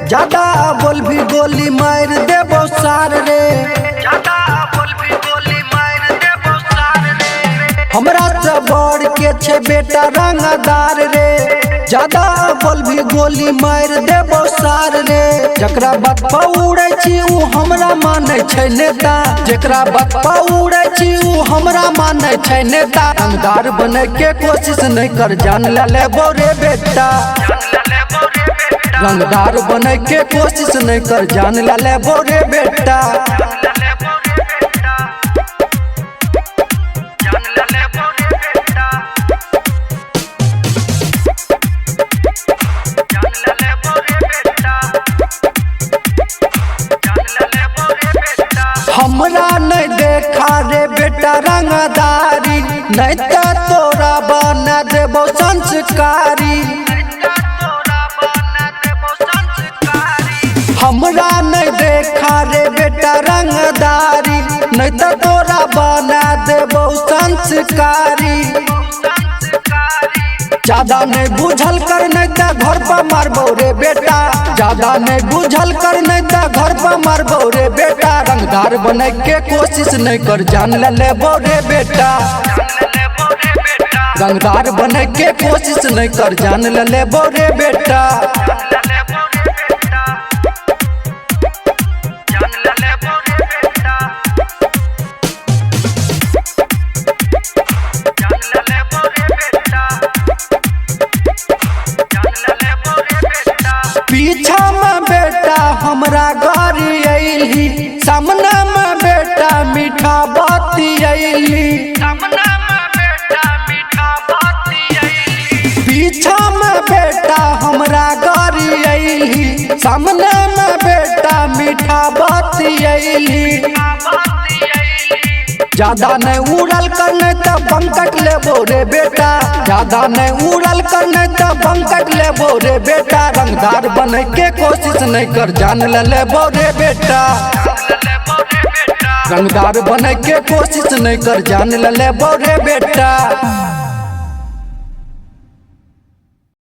ज्यादा बोल भी गोली मार देबो सार रे, ज्यादा बोल भी गोली मार देबो सार रे। हमरा से बढ़ के छे बेटा रंगदार रे, ज्यादा बोल भी गोली मार देबो सार रे। जकरा बात पर उड़े छी उ हमरा माने छै नेता, जेकरा बात पर उड़े छी उ हमरा माने छै नेता। रंगदार बने के कोशिश नहीं कर, जान लेबो रे बेटा। रंगदार बने के कोशिश नहीं कर, जान लेबो रे बेटा। हमरा नहीं देखा रे बेटा रंगदारी, नहीं तो तोरा बना देबो संस्कारी। हमरा नहीं देखा रे बेटा रंगदारी, नहीं तो तोरा बना देबो संस्कारी। ज्यादा नहीं बुझल कर नहीं तो घर पर मारबो रे बेटा, ज्यादा नहीं बुझल कर नहीं तो घर पर मारबो रे बेटा। रंगदार बने के कोशिश नहीं कर, जान लेबो रे बेटा। रंगदार बने के कोशिश नहीं कर, जान लेबो रे बेटा। पीछा में बेटा हमरा गाड़ी अइली, सामने में बेटा मीठा बाती अइली। पीछा में बेटा हमरा गाड़ी अइली, सामने में बेटा मीठा बाती अइली। ज्यादा नहीं उड़ल करने तो बंकट लेबो रे बेटा, ज्यादा नहीं उड़ल करने तो बंकट लेबो रे बेटा। रंगदार बने के कोशिश नहीं कर, जान लेबो रे बेटा। रंगदार बने के कोशिश नहीं कर, जान लेबो रे बेटा।